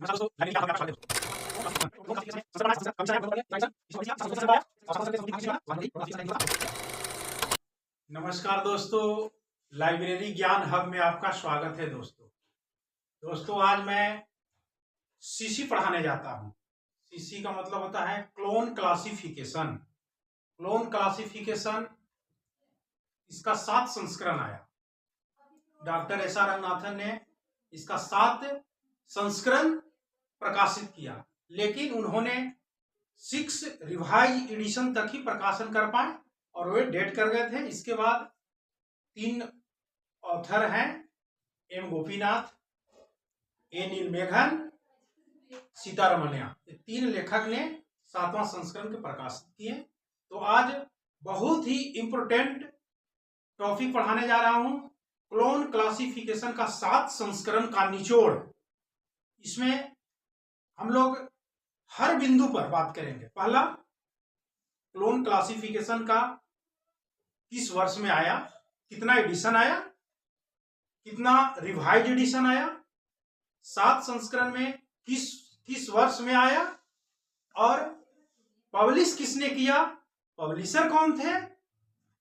नमस्कार दोस्तों, लाइब्रेरी ज्ञान हब में आपका स्वागत है। दोस्तों आज मैं सीसी पढ़ाने जाता हूँ। सीसी का मतलब होता है क्लोन क्लासिफिकेशन। क्लोन क्लासिफिकेशन इसका 7 संस्करण आया। डॉक्टर एस आर रंगनाथन ने इसका 7 संस्करण प्रकाशित किया, लेकिन उन्होंने 6 रिवाइज एडिशन तक ही प्रकाशन कर पाए और वे डेट कर गए थे। इसके बाद 3 ऑथर हैं, एम गोपीनाथ, ए नीलमेघन, सीतारमणिया। 3 लेखक ने 7वां संस्करण के प्रकाशित किए। तो आज बहुत ही इंपोर्टेंट टॉपिक पढ़ाने जा रहा हूं, क्लोन क्लासिफिकेशन का 7 संस्करण का निचोड़। इसमें हम लोग हर बिंदु पर बात करेंगे। पहला, क्लोन क्लासिफिकेशन का किस वर्ष में आया, कितना एडिशन आया, कितना रिवाइज एडिशन आया, 7 संस्करण में किस वर्ष में आया और पब्लिश किसने किया, पब्लिशर कौन थे,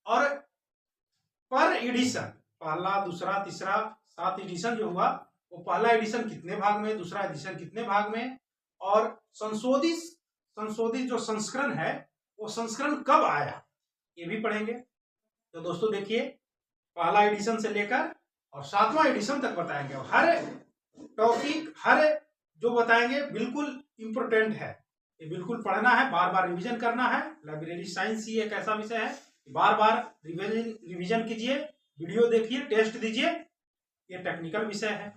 और पर एडिशन पहला, दूसरा, तीसरा 7 एडिशन जो हुआ वो पहला एडिशन कितने भाग में, दूसरा एडिशन कितने भाग में, और संशोधित जो संस्करण है वो संस्करण कब आया, ये भी पढ़ेंगे। तो दोस्तों देखिए, पहला एडिशन से लेकर और 7वां एडिशन तक बताएंगे। हर टॉपिक, हर जो बताएंगे बिल्कुल इंपोर्टेंट है। ये बिल्कुल पढ़ना है, बार बार रिवीजन करना है। लाइब्रेरी साइंस ही एक ऐसा विषय है, बार बार रिवीजन कीजिए, वीडियो देखिए, टेस्ट दीजिए। ये टेक्निकल विषय है।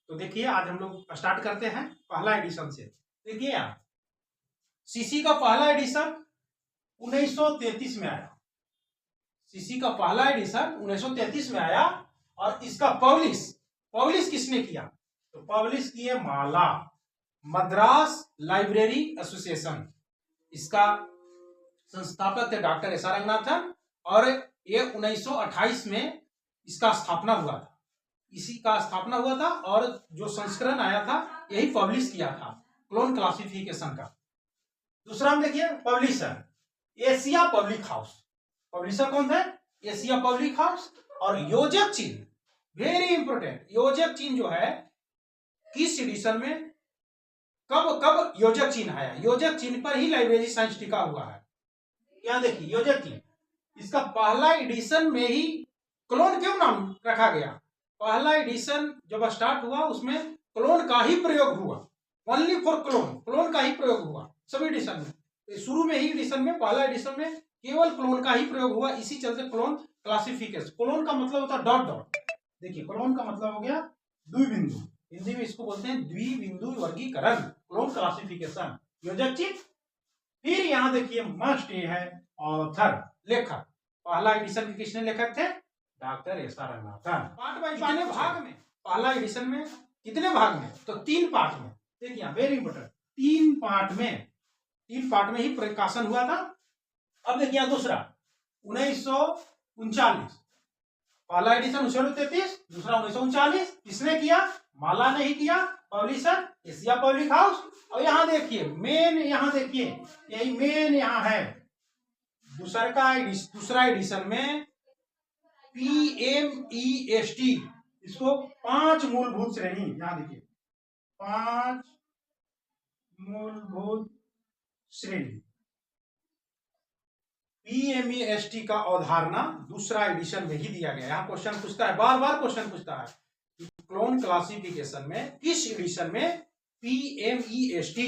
तो देखिए, आज हम लोग स्टार्ट करते हैं पहला एडिशन से। देखिए यहाँ सीसी का पहला एडिशन 1933 में आया। सीसी का पहला एडिशन 1933 में आया और इसका पब्लिश किसने किया, तो पब्लिश किए माला, मद्रास लाइब्रेरी एसोसिएशन। इसका संस्थापक थे डॉक्टर एस आर रंगनाथन और ये 1928 में इसका स्थापना हुआ था। इसी का स्थापना हुआ था और जो संस्करण आया था यही पब्लिश किया था, क्लोन क्लासिफिकेशन का। दूसरा हम देखिए, publisher Asia public house. Publisher कौन थे, एशिया पब्लिक हाउस। और योजक चिन्ह, वेरी इंपोर्टेंट, योजक चिन्ह जो है किस एडिशन में कब योजक चिन्ह आया, योजक चिन्ह पर ही लाइब्रेरी साइंस टिका हुआ है। यहाँ देखिए योजक चिन्ह, इसका पहला एडिशन में ही क्लोन क्यों नाम रखा गया, पहला एडिशन जब स्टार्ट हुआ उसमें क्लोन का ही प्रयोग हुआ, ओनली फॉर क्लोन का ही प्रयोग हुआ सभी एडिशन में। शुरू में ही एडिशन में, पहला एडिशन में केवल क्लोन का ही प्रयोग हुआ। इसी चलते क्लोन क्लासिफिकेशन, क्लोन का मतलब होता है डॉट डॉट। देखिए क्लोन का मतलब हो गया द्विबिंदु, हिंदी में इसको बोलते हैं द्विबिंदु वर्गीकरण, क्लोन क्लासिफिकेशन, योजक चिन्ह। फिर यहाँ देखिए मस्ट ये है ऑथर, लेखक। पहला एडिशन के किसने लेखक थे, doctor S R Ranganathan. Part by कितने भाग में, पहला एडिशन में कितने भाग में, तो 3 पार्ट में। देखिए वेरी इंपोर्टेंट, 3 पार्ट में ही प्रकाशन हुआ था। अब देखिए दूसरा 1939, पहला एडिशन 1933, दूसरा 1939। किसने किया, माला ने ही किया, पब्लिशर एशिया पब्लिक हाउस। और यहाँ देखिए मेन, यहाँ देखिए यही मेन यहाँ है, दूसरा एडिशन में PMEST, इसको 5 मूलभूत श्रेणी, यहाँ देखिए 5 मूलभूत श्रेणी PMEST का अवधारणा दूसरा एडिशन में ही दिया गया। यहाँ क्वेश्चन पूछता है, बार बार क्वेश्चन पूछता है, क्लोन क्लासिफिकेशन में किस एडिशन में PMEST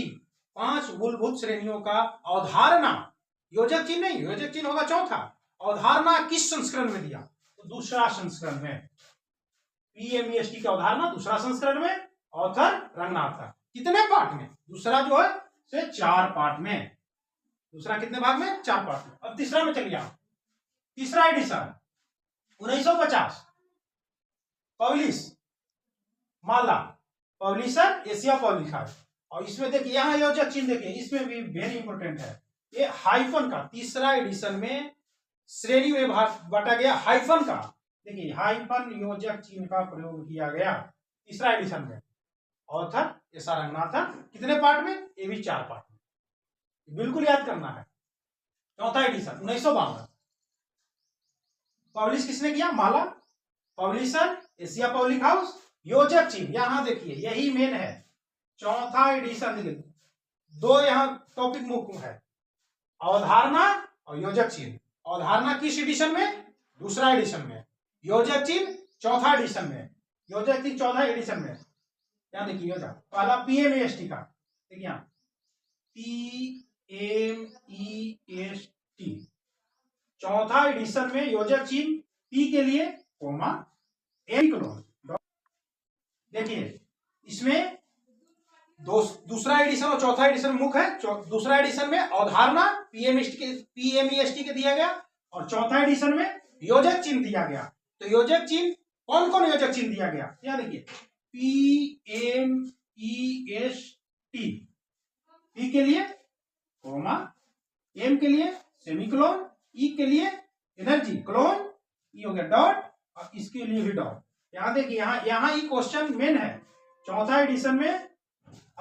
5 मूलभूत श्रेणियों का अवधारणा, योजक चिन्ह नहीं, योजक चिन्ह होगा चौथा, अवधारणा किस संस्करण में दिया, तो दूसरा संस्करण में। PMEST की अवधारणा दूसरा संस्करण में, ऑथर रंगनाथन। कितने पार्ट में, दूसरा जो है से 4 पार्ट में। दूसरा कितने भाग में, 4 पार्ट में। अब तीसरा में चलिए, तीसरा एडिशन 1950, पब्लिश माला, पब्लिशर एशिया पब्लिक हाउस। और इसमें देखिए यहाँ योजक चिन्ह देखिए, इसमें भी वेरी इंपोर्टेंट है, ये हाइफन का, तीसरा एडिशन में श्रेणी में बांटा गया हाइफन का। देखिए हाइफन योजक चिन्ह का प्रयोग किया गया तीसरा एडिशन में। Author S R Ranganathan. कितने पार्ट में? ये भी 4 पार्ट में, बिल्कुल याद करना है। चौथा एडिशन 1952। पब्लिश किसने किया? माला। Publisher Asia public house. योजक चिन्ह, यहां देखिए यही मेन है। चौथा एडिशन देखिए, 2 यहाँ टॉपिक मुख्य है, अवधारणा और योजक चिन्ह। अवधारणा किस एडिशन में? दूसरा एडिशन में। योजक चिन्ह चौथा एडिशन में। योजक चिन्ह चौथा एडिशन में। यहाँ देखिए योजक पहला PMEST का, देखिए यहाँ PMEST चौथा एडिशन में योजक चिन्ह P के लिए कोमा M क्लोन। देखिए इसमें दूसरा एडिशन और चौथा एडिशन मुख्य है। दूसरा एडिशन में अवधारणा PMEST के दिया गया और चौथा एडिशन में योजक चिन्ह दिया गया। तो योजक चिन्ह कौन कौन योजक चिन्ह दिया गया? यहाँ देखिए PMEST, P के लिए कोमा, M के लिए सेमीकोलन, E के लिए एनर्जी क्लोन, E हो गया डॉट और इसके लिए भी डॉट। यहाँ देखिए यहाँ ये क्वेश्चन मेन है। चौथा एडिशन में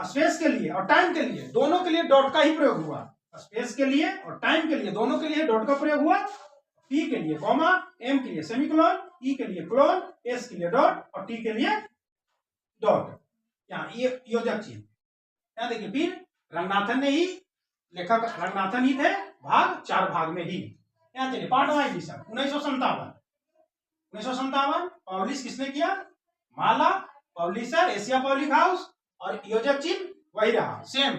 स्पेस के लिए और टाइम के लिए दोनों के लिए डॉट का ही प्रयोग हुआ। स्पेस के लिए और टाइम के लिए दोनों के लिए डॉट का प्रयोग हुआ। P के लिए कॉमा, M के लिए सेमीकोलन, E के लिए क्लोन, S के लिए डॉट और T के लिए डॉट। यहाँ ये योजक चिन्ह। यहाँ देखिए फिर रंगनाथन ने ही, लेखक रंगनाथन ही थे, भाग 4 भाग में ही। यहाँ चलिए पार्ट 1 एडिशन 1957 पब्लिश किसने किया? माला। पब्लिशर एशिया पब्लिक हाउस और योजक चिन्ह वही रहा सेम।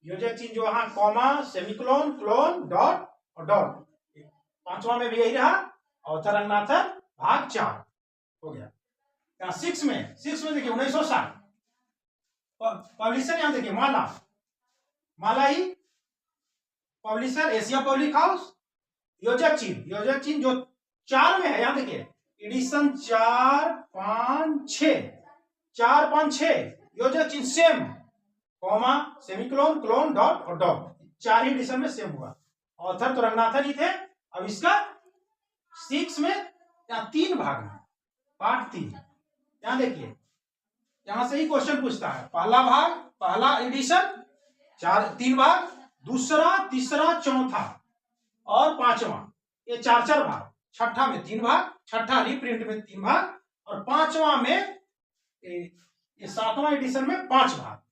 योजक चिन्ह जो यहाँ कॉमा, सेमीकोलन, क्लोन, डॉट और डॉट। 5वां में भी यही रहा। ऑथर रंगनाथन, भाग 4 हो गया। यहाँ 6 में देखिए 1960 पब्लिशर, यहाँ देखिए माला ही। Publisher Asia public house. योजक चिन्ह जो 4 में है, यहाँ देखिए एडिशन 4, 5, 6 योजक चिन्ह same, comma, semicolon, clone, dot और डॉट। 4 ही एडिशन में सेम हुआ। ऑथर तो रंगनाथन ही थे। अब इसका 6 में यहाँ 3 भाग में, पार्ट 3। यहाँ देखिए यहां से ही क्वेश्चन पूछता है। पहला भाग, पहला एडिशन 3 भाग, दूसरा, तीसरा, चौथा और 5वां, ये 4 भाग। छठा में 3 भाग, छठा रीप्रिंट में 3 भाग और 5वां में ये 7वां एडिशन में 5 भाग।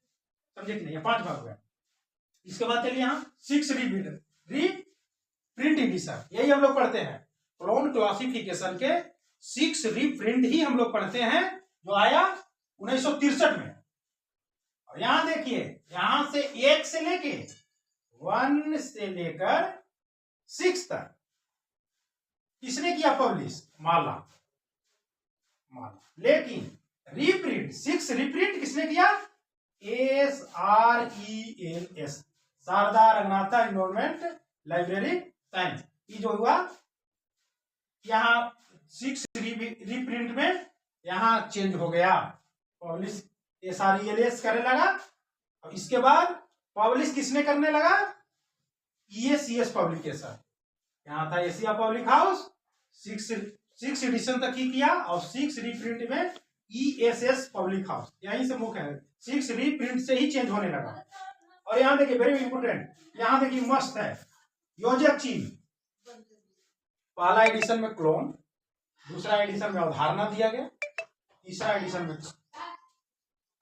समझे कि नहीं? 5 भाग हुआ। इसके बाद चलिए यहाँ 6 रीप्रिंट एडिशन, यही हम लोग पढ़ते हैं। क्लोन क्लासिफिकेशन के 6 रीप्रिंट ही हम लोग पढ़ते हैं, जो आया 1963 में। और यहां देखिए यहां से 1 से लेके 1 से लेकर 6 तक किसने किया पब्लिश? माला। लेकिन रीप्रिंट 6 रीप्रिंट किसने किया? SRELS, Sharada Ranganathan environment library science. ये जो हुआ यहाँ 6 रीप्रिंट में यहाँ चेंज हो गया। पब्लिश SRELS करने लगा और इसके बाद पब्लिश किसने करने लगा? ESCS publication. यहाँ था एशिया पब्लिक हाउस, 6 एडिशन तक ही किया और 6 रीप्रिंट में ESS पब्लिक हाउस, यहीं से मुख्य है। 6 रीप्रिंट से ही चेंज होने लगा। और यहाँ देखिए वेरी इंपोर्टेंट, यहाँ देखिए मस्त है योजक चिन्ह। पहला एडिशन में क्लोन, दूसरा एडिशन में अवधारणा दिया गया, तीसरा एडिशन में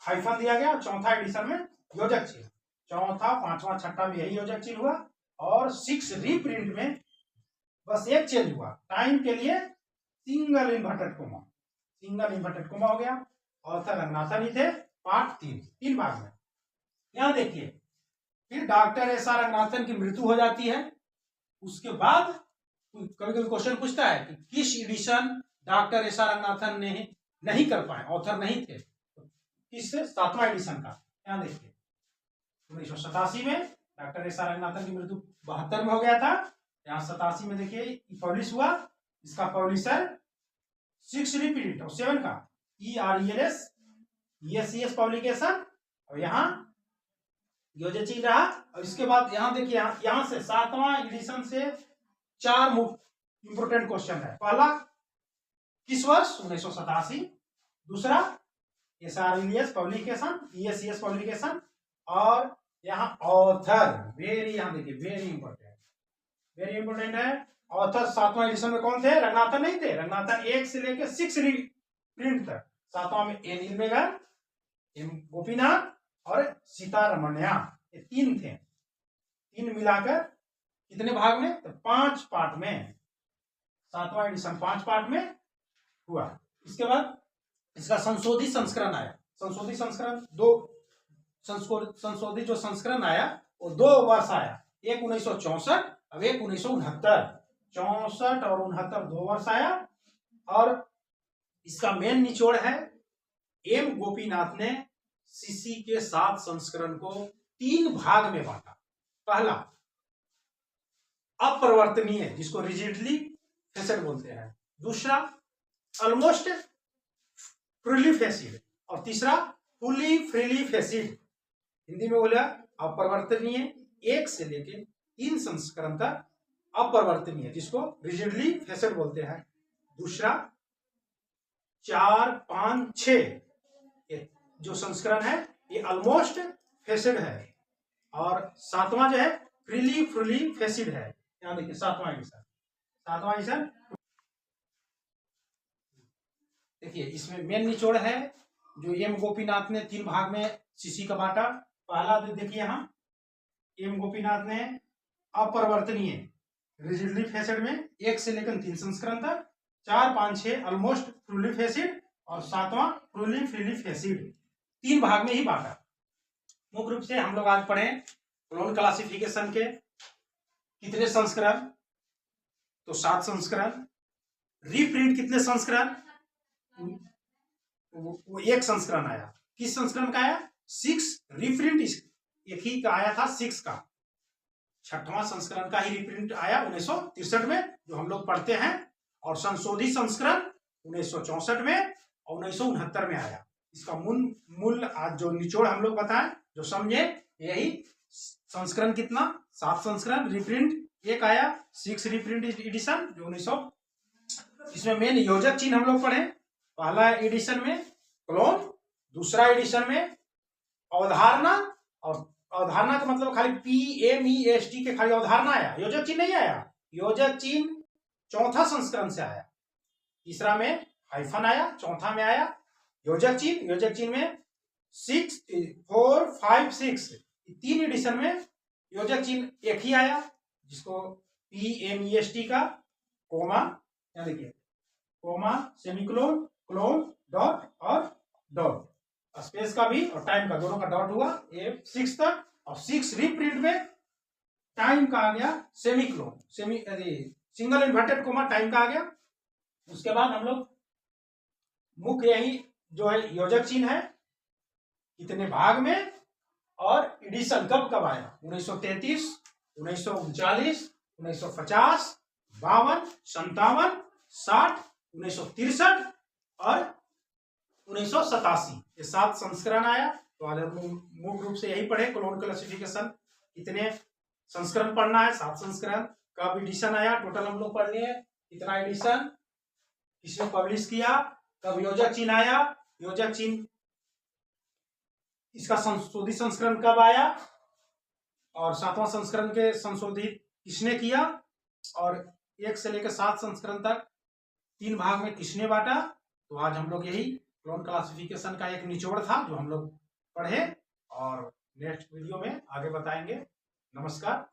हाइफन दिया गया, चौथा एडिशन में योजक चिन्ह। चौथा, 5वां, 6ठा में यही योजक चिन्ह हुआ। और 6 रीप्रिंट में बस एक चेंज हुआ, टाइम के लिए सिंगल इन्वर्टेड कोमा हो गया। ऑथर रंगनाथन ही थे। पार्ट 3 भाग में। यहां देखिए फिर डॉक्टर SR रंगनाथन की मृत्यु हो जाती है। उसके बाद कभी कभी क्वेश्चन पूछता है कि किस एडिशन डॉक्टर SR रंगनाथन ने नहीं कर पाए, ऑथर नहीं थे, तो किस 7वां एडिशन का। यहाँ देखिए 1987 में डॉक्टर SR रंगनाथन की मृत्यु 72 में हो गया था। यहाँ 87 में देखिए पब्लिश हुआ। इसका पब्लिशर 6 रीप्रिंट और 7 का ERELS ESCS पब्लिकेशन और यहाँ योजक चिन्ह रहा। और इसके बाद यहाँ देखिए यहाँ से 7वां एडिशन से 4 इंपोर्टेंट क्वेश्चन है। पहला किस वर्ष? 1987। दूसरा SRLES पब्लिकेशन, ESCS पब्लिकेशन, और यहाँ ऑथर, वेरी, यहाँ देखिए वेरी इंपॉर्टेंट है। ऑथर 7वां एडिशन में कौन थे? रंगनाथन नहीं थे? रंगनाथन 1 से लेके 6 प्रिंट तक। 7वां में एन नीलमेगर, एम गोपीनाथ और सीतारमण्या, ये 3 थे। 3 मिलाकर कितने भाग में? तो 5 पार्ट में। 7वां एडिशन 5 पार्ट में हुआ। इसके बाद इसका संशोधित संस्करण आया। संशोधित संस्करण संशोधित जो संस्करण आया वो 2 वर्ष आया, एक 1964 अब एक 1969। 64 और 69 2 वर्ष आया। और इसका मेन निचोड़ है, एम गोपीनाथ ने सीसी के 7 संस्करण को 3 भाग में बांटा। पहला अपरिवर्तनीय, जिसको रिजिडली फेसेड बोलते हैं। दूसरा ऑलमोस्ट फ्रीली फेसिड, और तीसरा फुली फ्रीली फेसिड। हिंदी में बोला अपरिवर्तनीय 1 से लेके 3 संस्करण तक अपरिवर्तनीय, जिसको रिजिडली फेसेड बोलते हैं। दूसरा 4, 5, 6 जो संस्करण है ये ऑलमोस्ट फेसिड है, और 7वां जो है फ्रीली फेसिड है। यहाँ देखिए 7वां एडिशन देखिए, इसमें मेन निचोड़ है जो एम गोपीनाथ ने 3 भाग में सीसी का बांटा। पहला देखिए यहाँ, एम गोपीनाथ ने अपरिवर्तनीय रिजिडली फेसिड में 1 से लेकर 3 संस्करण तक, 4, 5, 6 ऑलमोस्ट फ्रीली फेसिड, और 7वां फ्रीली फेसिड, 3 भाग में ही बांटा। मुख्य रूप से हम लोग आज पढ़े क्लोन क्लासिफिकेशन के कितने संस्करण? तो 7 संस्करण। रीप्रिंट कितने संस्करण? वो 1 संस्करण आया। किस संस्करण का आया? 6। रीप्रिंट एक ही का आया था, 6 का। 6वां संस्करण का ही रीप्रिंट आया 1963 में, जो हम लोग पढ़ते हैं। और संशोधित संस्करण 1964 में और 1969 में आया। इसका मूल आज जो निचोड़ हम लोग बताएं, जो समझे, यही संस्करण कितना? 7 संस्करण। रीप्रिंट 1 आया, 6 रीप्रिंट एडिशन जो 1900। इसमें मेन योजक चिन्ह हम लोग पढ़े। पहला एडिशन में क्लोन, दूसरा एडिशन में अवधारणा, और अवधारणा का मतलब खाली PMEST के खाली अवधारणा आया, योजक चिन्ह नहीं आया। योजक चिन्ह 4था संस्करण से आया। तीसरा में हाइफन आया, 4था में आया योजक चिन्ह में 6, 4, 5, 6 3 एडिशन में योजक चिन्ह 1 ही आया, जिसको PMEST का कोमा, यहाँ देखिए कोमा, सेमीकोलन, क्लोन, डॉट और डॉट, स्पेस का भी और टाइम का दोनों का डॉट हुआ 6 तक। और 6 रीप्रिंट में टाइम का आ गया semicolon, single inverted coma, time का आ गया। उसके बाद हम लोग मुख्य यही जो है योजक चिन्ह है, कितने भाग में और एडिशन कब आया? 1933, 1939, 1950, 52, 57, 60, 1963 और 1987, ये 7 संस्करण आया। तो आज हम मुख्य रूप से यही पढ़े, क्लोन क्लासिफिकेशन कितने संस्करण पढ़ना है, 7 संस्करण। कब एडिशन आया, टोटल हम लोग पढ़ लिए कितना एडिशन, किसने पब्लिश किया, कब योजक चिन्ह आया, योजक चिन्ह इसका संशोधित संस्करण कब आया, और 7वां संस्करण के संशोधित किसने किया, और 1 से लेकर 7 संस्करण तक 3 भाग में किसने बांटा। तो आज हम लोग यही क्लोन क्लासिफिकेशन का एक निचोड़ था जो हम लोग पढ़े, और नेक्स्ट वीडियो में आगे बताएंगे। नमस्कार।